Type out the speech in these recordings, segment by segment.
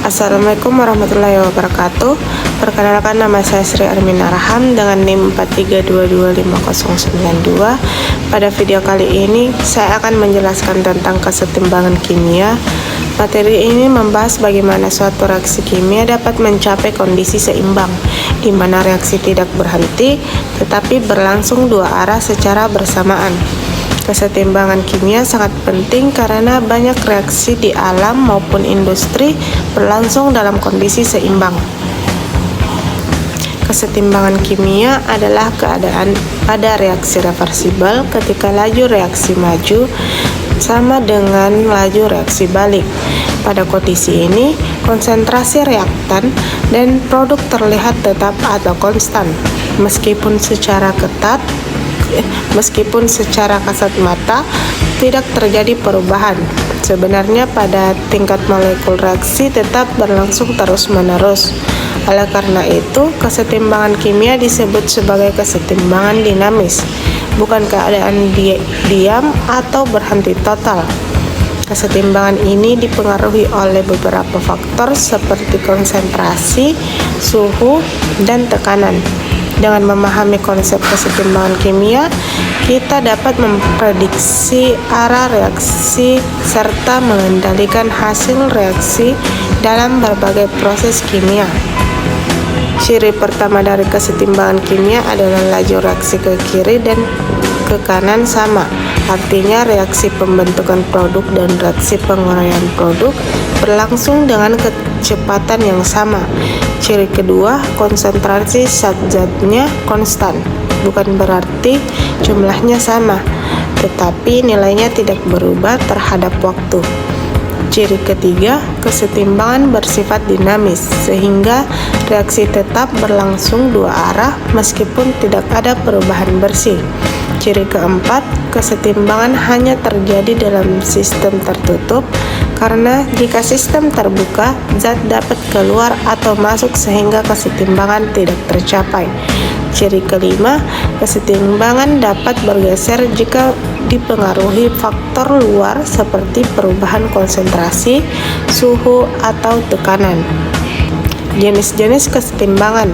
Assalamualaikum warahmatullahi wabarakatuh. Perkenalkan, nama saya Sri Armina Raham dengan NIM 43225092. Pada video kali ini saya akan menjelaskan tentang kesetimbangan kimia. Materi ini membahas bagaimana suatu reaksi kimia dapat mencapai kondisi seimbang, di mana reaksi tidak berhenti tetapi berlangsung dua arah secara bersamaan. Kesetimbangan kimia sangat penting karena banyak reaksi di alam maupun industri berlangsung dalam kondisi seimbang. Kesetimbangan kimia adalah keadaan pada reaksi reversibel ketika laju reaksi maju sama dengan laju reaksi balik. Pada kondisi ini, konsentrasi reaktan dan produk terlihat tetap atau konstan, meskipun secara kasat mata tidak terjadi perubahan. Sebenarnya pada tingkat molekul reaksi tetap berlangsung terus-menerus. Oleh karena itu, kesetimbangan kimia disebut sebagai kesetimbangan dinamis, bukan keadaan diam atau berhenti total. Kesetimbangan ini dipengaruhi oleh beberapa faktor seperti konsentrasi, suhu, dan tekanan. Dengan memahami konsep kesetimbangan kimia, kita dapat memprediksi arah reaksi serta mengendalikan hasil reaksi dalam berbagai proses kimia. Ciri pertama dari kesetimbangan kimia adalah laju reaksi ke kiri dan ke kanan sama. Artinya reaksi pembentukan produk dan reaksi penguraian produk berlangsung dengan kecepatan yang sama. Ciri kedua, konsentrasi zat-zatnya konstan. Bukan berarti jumlahnya sama, tetapi nilainya tidak berubah terhadap waktu. Ciri ketiga, kesetimbangan bersifat dinamis, sehingga reaksi tetap berlangsung dua arah meskipun tidak ada perubahan bersih. Ciri keempat, kesetimbangan hanya terjadi dalam sistem tertutup, karena jika sistem terbuka, zat dapat keluar atau masuk sehingga kesetimbangan tidak tercapai. Ciri kelima, kesetimbangan dapat bergeser jika dipengaruhi faktor luar seperti perubahan konsentrasi, suhu, atau tekanan. Jenis-jenis kesetimbangan.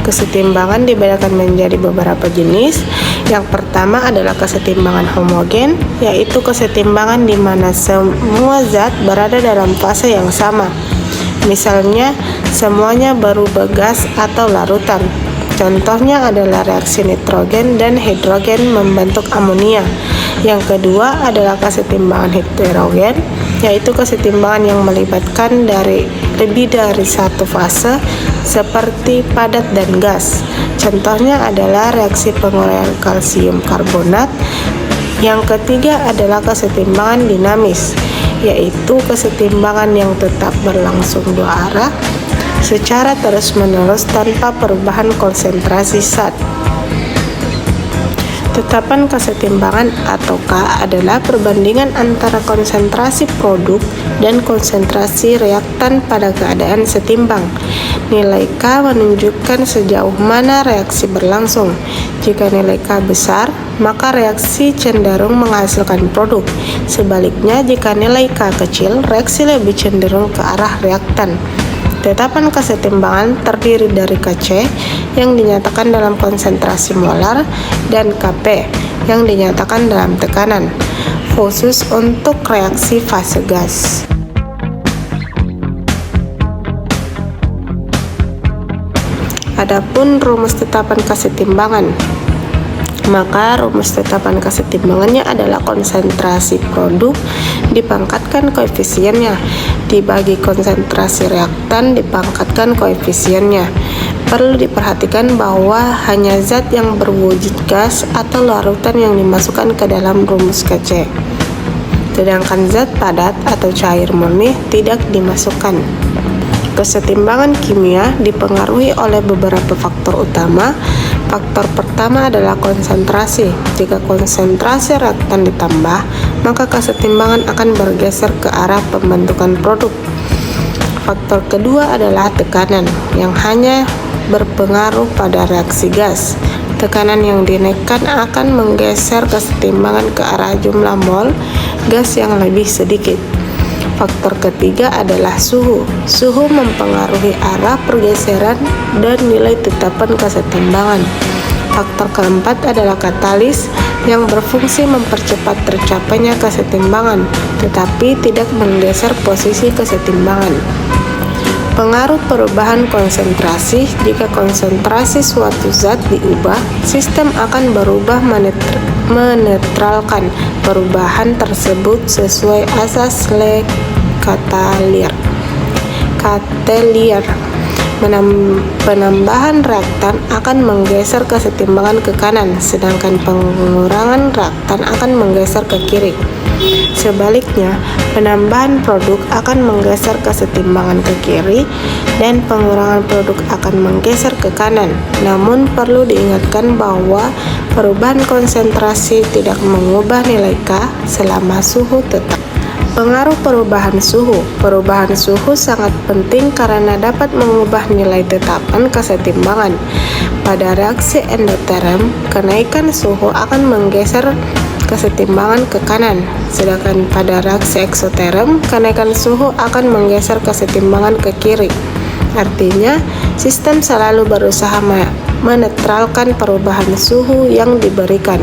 Kesetimbangan dibedakan menjadi beberapa jenis. Yang pertama adalah kesetimbangan homogen, yaitu kesetimbangan di mana semua zat berada dalam fase yang sama. Misalnya, semuanya berubah gas atau larutan. Contohnya adalah reaksi nitrogen dan hidrogen membentuk amonia. Yang kedua adalah kesetimbangan heterogen, yaitu kesetimbangan yang melibatkan lebih dari satu fase seperti padat dan gas. Contohnya adalah reaksi penguraian kalsium karbonat. Yang ketiga adalah kesetimbangan dinamis, yaitu kesetimbangan yang tetap berlangsung dua arah secara terus-menerus tanpa perubahan konsentrasi zat. Tetapan kesetimbangan atau K adalah perbandingan antara konsentrasi produk dan konsentrasi reaktan pada keadaan setimbang. Nilai K menunjukkan sejauh mana reaksi berlangsung. Jika nilai K besar, maka reaksi cenderung menghasilkan produk. Sebaliknya, jika nilai K kecil, reaksi lebih cenderung ke arah reaktan. Tetapan kesetimbangan terdiri dari Kc yang dinyatakan dalam konsentrasi molar dan Kp yang dinyatakan dalam tekanan, khusus untuk reaksi fase gas. Adapun rumus tetapan kesetimbangan, maka rumus tetapan kesetimbangannya adalah konsentrasi produk dipangkatkan koefisiennya dibagi konsentrasi reaktan dipangkatkan koefisiennya. Perlu diperhatikan bahwa hanya zat yang berwujud gas atau larutan yang dimasukkan ke dalam rumus Kc, sedangkan zat padat atau cair murni tidak dimasukkan. Kesetimbangan kimia dipengaruhi oleh beberapa faktor utama. Faktor pertama adalah konsentrasi. Jika konsentrasi reaktan ditambah, maka kesetimbangan akan bergeser ke arah pembentukan produk. Faktor kedua adalah tekanan, yang hanya berpengaruh pada reaksi gas. Tekanan yang dinaikkan akan menggeser kesetimbangan ke arah jumlah mol gas yang lebih sedikit. Faktor ketiga adalah suhu. Suhu mempengaruhi arah pergeseran dan nilai tetapan kesetimbangan. Faktor keempat adalah katalis yang berfungsi mempercepat tercapainya kesetimbangan, tetapi tidak menggeser posisi kesetimbangan. Pengaruh perubahan konsentrasi. Jika konsentrasi suatu zat diubah, sistem akan berubah menetralkan perubahan tersebut sesuai asas Le Chatelier. Penambahan reaktan akan menggeser kesetimbangan ke kanan, sedangkan pengurangan reaktan akan menggeser ke kiri. Sebaliknya, penambahan produk akan menggeser kesetimbangan ke kiri dan pengurangan produk akan menggeser ke kanan. Namun perlu diingatkan bahwa perubahan konsentrasi tidak mengubah nilai K selama suhu tetap. Pengaruh perubahan suhu. Perubahan suhu sangat penting karena dapat mengubah nilai tetapan kesetimbangan. Pada reaksi endoterm, kenaikan suhu akan menggeser kesetimbangan ke kanan, sedangkan pada reaksi eksoterm, kenaikan suhu akan menggeser kesetimbangan ke kiri. Artinya, sistem selalu berusaha menetralkan perubahan suhu yang diberikan.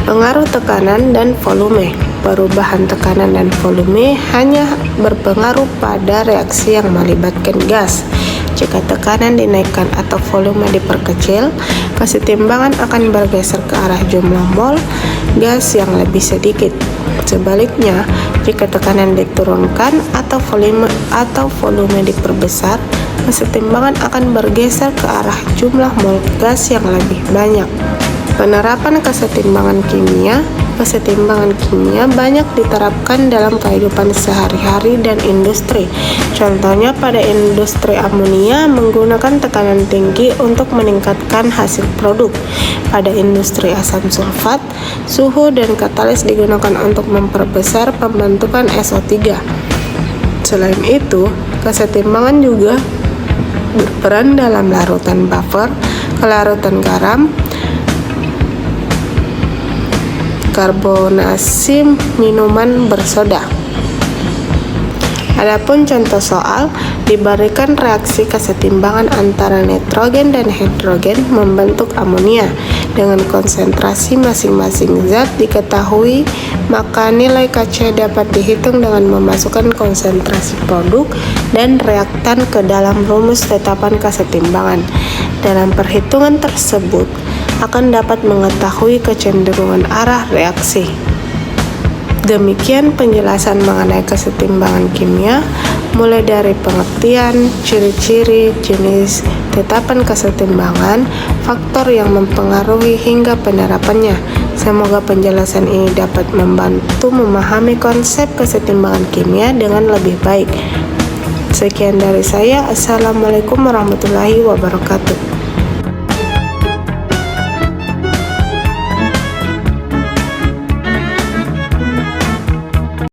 Pengaruh tekanan dan volume. Perubahan tekanan dan volume hanya berpengaruh pada reaksi yang melibatkan gas. Jika tekanan dinaikkan atau volume diperkecil, kesetimbangan akan bergeser ke arah jumlah mol gas yang lebih sedikit. Sebaliknya, jika tekanan diturunkan atau volume diperbesar, kesetimbangan akan bergeser ke arah jumlah mol gas yang lebih banyak. Penerapan kesetimbangan kimia. Kesetimbangan kimia banyak diterapkan dalam kehidupan sehari-hari dan industri. Contohnya pada industri amonia menggunakan tekanan tinggi untuk meningkatkan hasil produk. Pada industri asam sulfat, suhu dan katalis digunakan untuk memperbesar pembentukan SO3. Selain itu, kesetimbangan juga berperan dalam larutan buffer, kelarutan garam, karbonasi minuman bersoda. Adapun contoh soal, diberikan reaksi kesetimbangan antara nitrogen dan hidrogen membentuk amonia. Dengan konsentrasi masing-masing zat diketahui, maka nilai Kc dapat dihitung dengan memasukkan konsentrasi produk dan reaktan ke dalam rumus tetapan kesetimbangan. Dalam perhitungan tersebut, akan dapat mengetahui kecenderungan arah reaksi. Demikian penjelasan mengenai kesetimbangan kimia, mulai dari pengertian, ciri-ciri, jenis, tetapan kesetimbangan, faktor yang mempengaruhi hingga penerapannya. Semoga penjelasan ini dapat membantu memahami konsep kesetimbangan kimia dengan lebih baik. Sekian dari saya. Assalamualaikum warahmatullahi wabarakatuh.